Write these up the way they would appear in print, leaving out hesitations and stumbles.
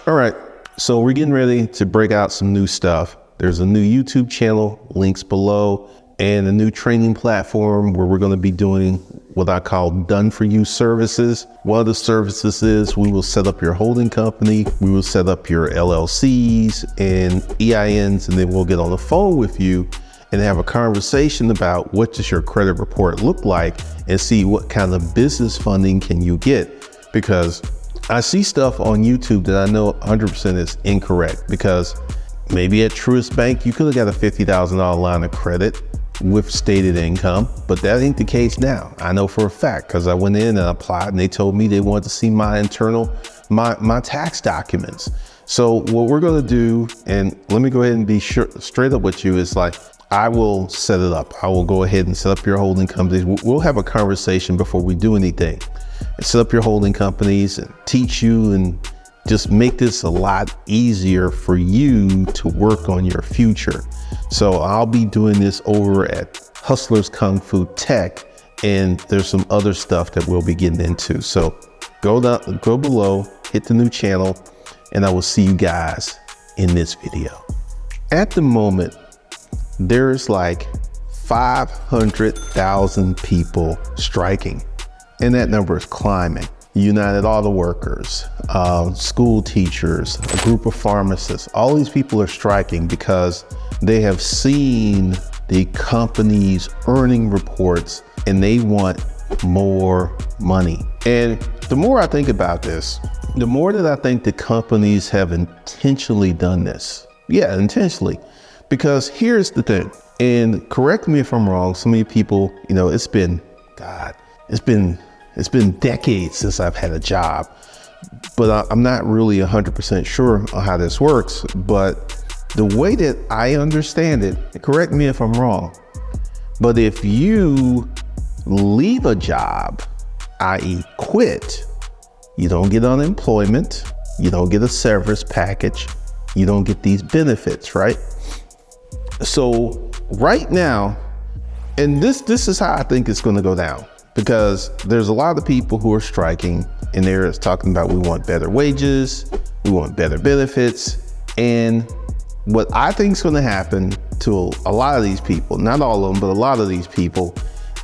All right, so we're getting ready to break out some new stuff. There's a new YouTube channel, links below, and a new training platform where we're going to be doing what I call done for you services. One of the services is we will set up your holding company, we will set up your LLCs and EINs, and then we'll get on the phone with you and have a conversation about what does your credit report look like and see what kind of business funding can you get. Because I see stuff on YouTube that I know 100% is incorrect, because maybe at Truist Bank, you could have got a $50,000 line of credit with stated income, but that ain't the case now. I know for a fact, because I went in and applied and they told me they wanted to see my my tax documents. So what we're going to do, and let me go ahead and be straight up with you, is like, I will set it up. I will go ahead and set up your holding companies. We'll have a conversation before we do anything, and set up your holding companies and teach you and just make this a lot easier for you to work on your future. So I'll be doing this over at Hustlers Kung Fu Tech, and there's some other stuff that we'll be getting into. So go below, hit the new channel, and I will see you guys in this video. At the moment, there's like 500,000 people striking, and that number is climbing. United Auto Workers, school teachers, a group of pharmacists, all these people are striking because they have seen the company's earning reports and they want more money. And the more I think about this, the more that I think the companies have intentionally done this. Yeah, intentionally. Because here's the thing, and correct me if I'm wrong, so many people, it's been decades since I've had a job, but I'm not really 100% sure on how this works. But the way that I understand it, correct me if I'm wrong, but if you leave a job, i.e. quit, you don't get unemployment, you don't get a severance package, you don't get these benefits, right? So right now, and this is how I think it's going to go down, because there's a lot of people who are striking and they're talking about, we want better wages, we want better benefits. And what I think is going to happen to a lot of these people, not all of them, but a lot of these people,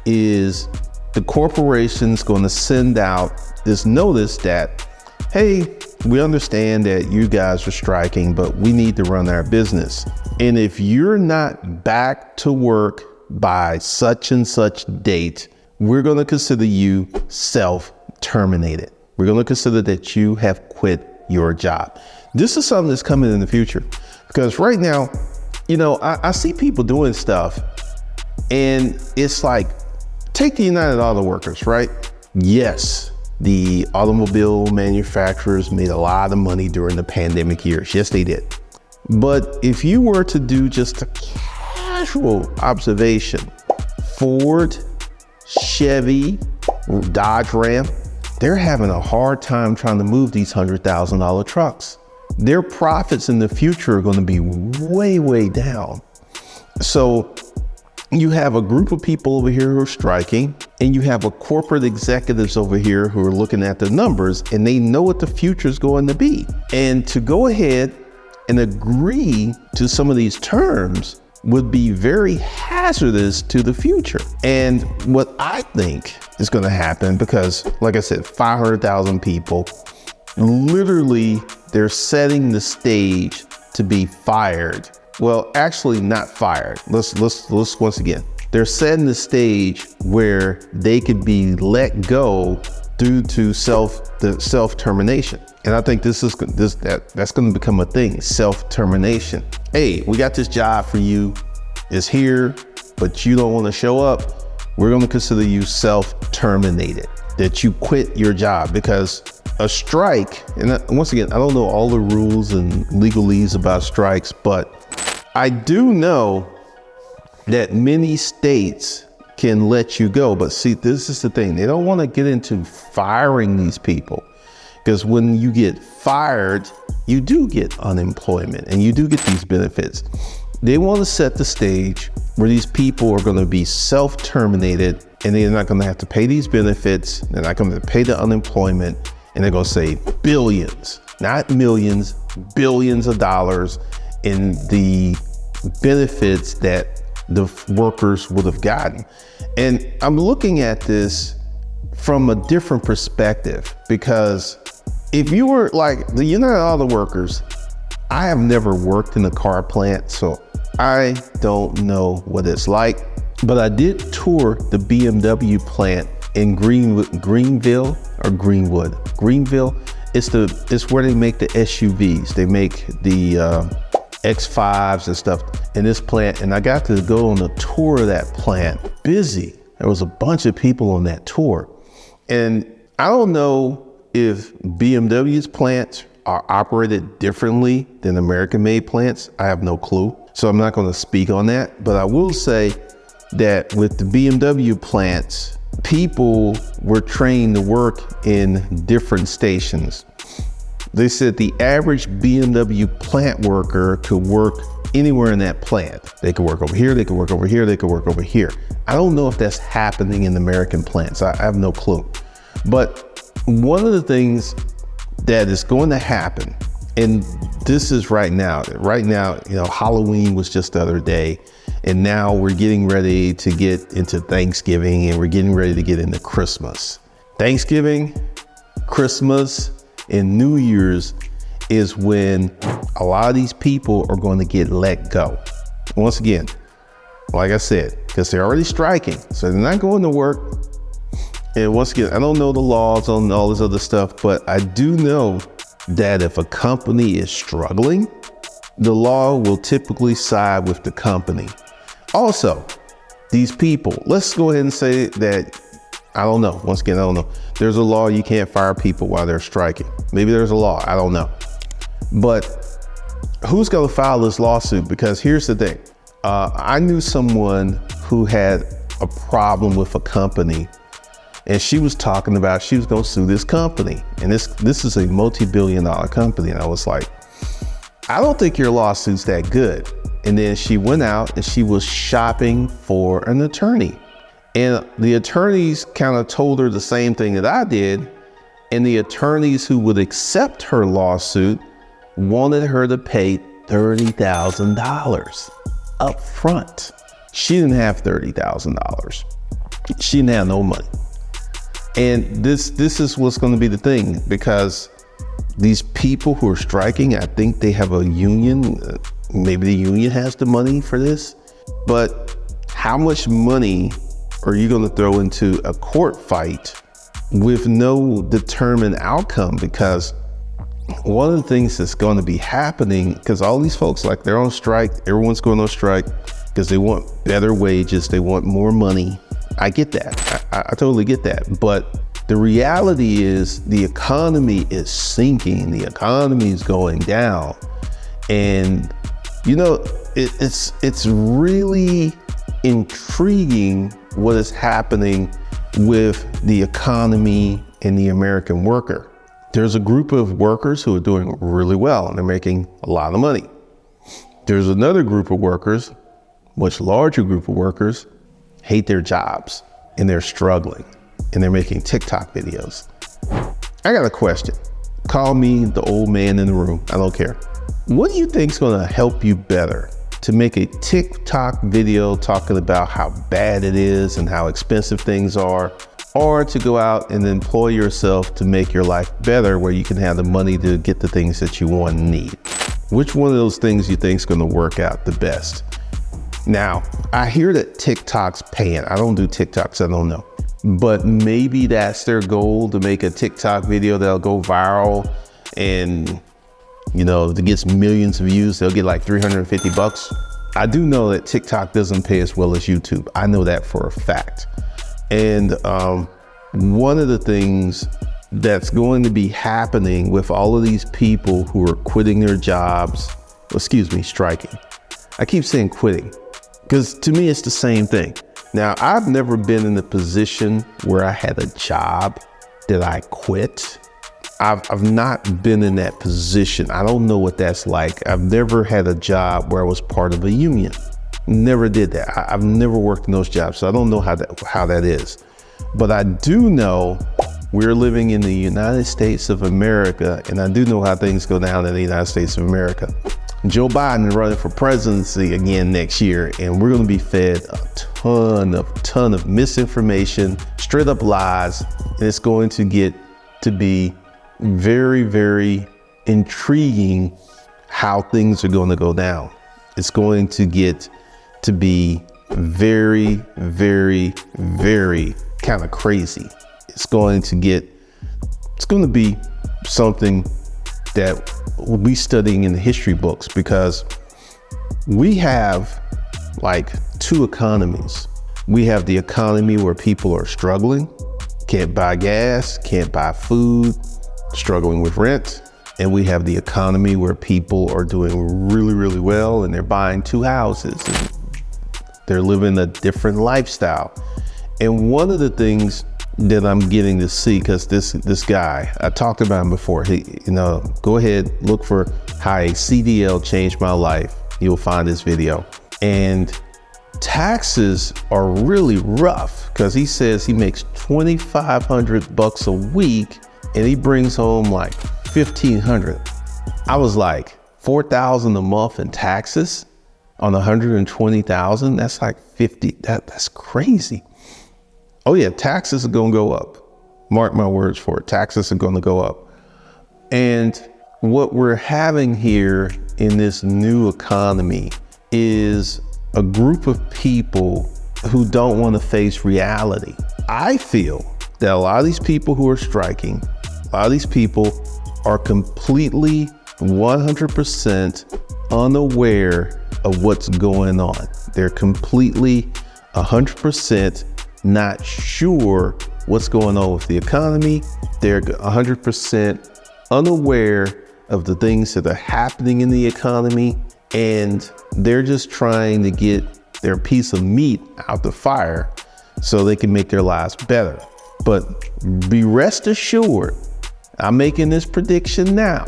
is the corporation's going to send out this notice that, hey, we understand that you guys are striking, but we need to run our business. And if you're not back to work by such and such date, we're going to consider you self-terminated. We're going to consider that you have quit your job. This is something that's coming in the future, because right now, I see people doing stuff, and it's like, take the United Auto Workers, right? Yes, the automobile manufacturers made a lot of money during the pandemic years. Yes, they did. But if you were to do just a casual observation, Ford, Chevy, Dodge Ram, they're having a hard time trying to move these $100,000 trucks. Their profits in the future are going to be way, way down. So you have a group of people over here who are striking, and you have a corporate executives over here who are looking at the numbers, and they know what the future is going to be. And to go ahead and agree to some of these terms would be very hazardous to the future. And what I think is going to happen, because like I said, 500,000 people, literally they're setting the stage to be fired. Well, actually not fired. Let's once again, they're setting the stage where they could be let go due to self-termination. And I think that's going to become a thing, self-termination. Hey, we got this job for you. It's here, but you don't want to show up. We're going to consider you self-terminated, that you quit your job. Because a strike, and once again, I don't know all the rules and legalese about strikes, but I do know that many states can let you go. But see, this is the thing. They don't want to get into firing these people, because when you get fired, you do get unemployment and you do get these benefits. They want to set the stage where these people are going to be self-terminated, and they're not going to have to pay these benefits. They're not going to pay the unemployment, and they're going to save billions. not millions, billions of dollars in the benefits that the workers would have gotten. And I'm looking at this from a different perspective, because if you were like the United Auto Workers, I have never worked in a car plant, so I don't know what it's like, but I did tour the BMW plant in Greenville. It's where they make the SUVs. They make the X5s and stuff in this plant. And I got to go on a tour of that plant. Busy. There was a bunch of people on that tour. And I don't know if BMW's plants are operated differently than American-made plants. I have no clue. So I'm not going to speak on that. But I will say that with the BMW plants, people were trained to work in different stations. They said the average BMW plant worker could work anywhere in that plant. They could work over here, they could work over here, they could work over here. I don't know if that's happening in American plants. I have no clue. But one of the things that is going to happen, and this is right now, Halloween was just the other day, and now we're getting ready to get into Thanksgiving, and we're getting ready to get into Christmas. Thanksgiving, Christmas, and New Year's is when a lot of these people are going to get let go. Once again, like I said, because they're already striking, so they're not going to work. And once again, I don't know the laws on all this other stuff, but I do know that if a company is struggling, the law will typically side with the company. Also, these people, let's go ahead and say that, I don't know. Once again, I don't know. There's a law you can't fire people while they're striking. Maybe there's a law, I don't know. But who's going to file this lawsuit? Because here's the thing. I knew someone who had a problem with a company, and she was talking about she was going to sue this company. And this is a multi-billion-dollar company. And I was like, I don't think your lawsuit's that good. And then she went out and she was shopping for an attorney. And the attorneys kind of told her the same thing that I did. And the attorneys who would accept her lawsuit wanted her to pay $30,000 up front. She didn't have $30,000. She didn't have no money. And this is what's going to be the thing, because these people who are striking, I think they have a union. Maybe the union has the money for this, but how much money are you going to throw into a court fight with no determined outcome? Because one of the things that's going to be happening, because all these folks, like, they're on strike, everyone's going on strike because they want better wages, they want more money. I get that. I totally get that. But the reality is the economy is sinking. The economy is going down. And, it's really intriguing what is happening with the economy and the American worker. There's a group of workers who are doing really well and they're making a lot of money. There's another group of workers, much larger group of workers, hate their jobs and they're struggling and they're making TikTok videos. I got a question. Call me the old man in the room. I don't care. What do you think is going to help you better? To make a TikTok video talking about how bad it is and how expensive things are, or to go out and employ yourself to make your life better where you can have the money to get the things that you want and need? Which one of those things you think is going to work out the best? Now, I hear that TikTok's paying. I don't do TikToks, I don't know. But maybe that's their goal, to make a TikTok video that'll go viral, and if it gets millions of views, they'll get like $350. I do know that TikTok doesn't pay as well as YouTube. I know that for a fact. And one of the things that's going to be happening with all of these people who are quitting their jobs, striking. I keep saying quitting because to me, it's the same thing. Now, I've never been in a position where I had a job that I quit. I've not been in that position. I don't know what that's like. I've never had a job where I was part of a union. Never did that. I've never worked in those jobs, so I don't know how that is. But I do know We're living in the United States of America, and I do know how things go down in the United States of America. Joe Biden is running for presidency again next year, and we're going to be fed a ton of misinformation, straight up lies, and it's going to get to be very, very intriguing how things are going to go down. It's going to get to be very, very, very kind of crazy. It's going to be something that we'll be studying in the history books, because we have like two economies. We have the economy where people are struggling, can't buy gas, can't buy food, struggling with rent. And we have the economy where people are doing really, really well, and they're buying 2 houses and they're living a different lifestyle. And one of the things that I'm getting to see, because this guy, I talked about him before, go ahead, look for how a CDL changed my life. You'll find this video. And taxes are really rough, because he says he makes $2,500 a week and he brings home like $1,500. I was like, $4,000 a month in taxes on $120,000. That's like 50. That's crazy. Oh yeah, taxes are gonna go up. Mark my words for it. Taxes are gonna go up. And what we're having here in this new economy is a group of people who don't want to face reality. I feel that a lot of these people who are striking, a lot of these people are completely 100% unaware of what's going on. They're completely 100% not sure what's going on with the economy. They're 100% unaware of the things that are happening in the economy, and they're just trying to get their piece of meat out the fire so they can make their lives better. But be rest assured, I'm making this prediction now,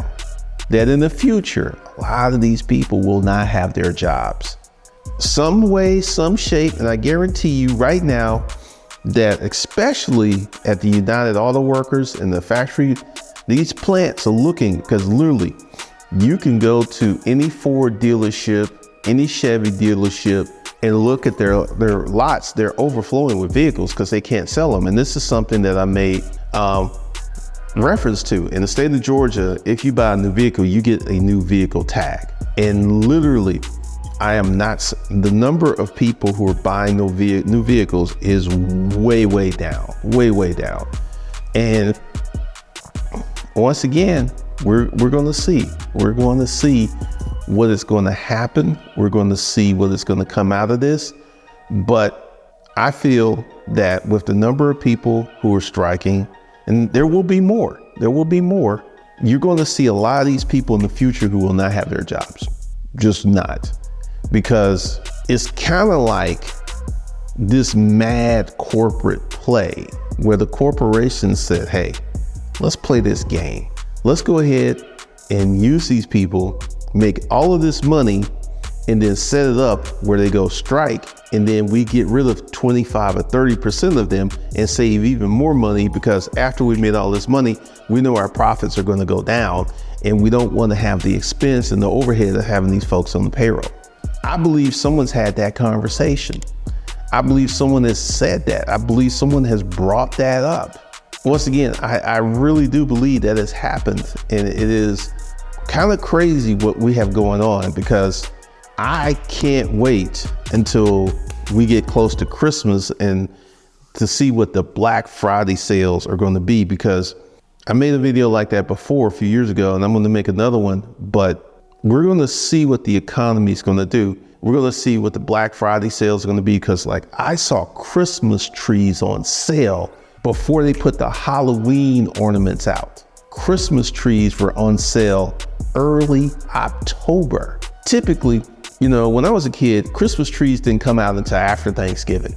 that in the future, a lot of these people will not have their jobs. Some way, some shape, and I guarantee you right now that especially at the United Auto Workers and the factory, these plants are looking, because literally you can go to any Ford dealership, any Chevy dealership, and look at their lots. They're overflowing with vehicles because they can't sell them. And this is something that I made reference to. In the state of Georgia, if you buy a new vehicle, you get a new vehicle tag. And literally, the number of people who are buying new vehicles is way down, way down. And once again, we're going to see what is going to happen. We're going to see what is going to come out of this. But I feel that with the number of people who are striking, and there will be more, you're going to see a lot of these people in the future who will not have their jobs. Just not. Because it's kind of like this mad corporate play where the corporation said, hey, let's play this game. Let's go ahead and use these people, make all of this money, and then set it up where they go strike. And then we get rid of 25 or 30% of them and save even more money, because after we made all this money, we know our profits are going to go down, and we don't want to have the expense and the overhead of having these folks on the payroll. I believe someone's had that conversation. I believe someone has said that. I believe someone has brought that up. Once again, I really do believe that has happened, and it is kind of crazy what we have going on, because I can't wait until we get close to Christmas and to see what the Black Friday sales are going to be, because I made a video like that before a few years ago, and I'm going to make another one, but we're going to see what the economy is going to do. We're going to see what the Black Friday sales are going to be, because like I saw Christmas trees on sale before they put the Halloween ornaments out. Christmas trees were on sale early October. Typically, when I was a kid, Christmas trees didn't come out until after Thanksgiving.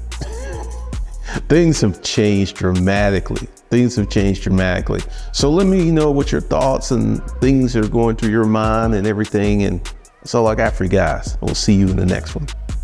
Things have changed dramatically. So let me know what your thoughts and things are going through your mind and everything. And that's all I got for you guys. We'll see you in the next one.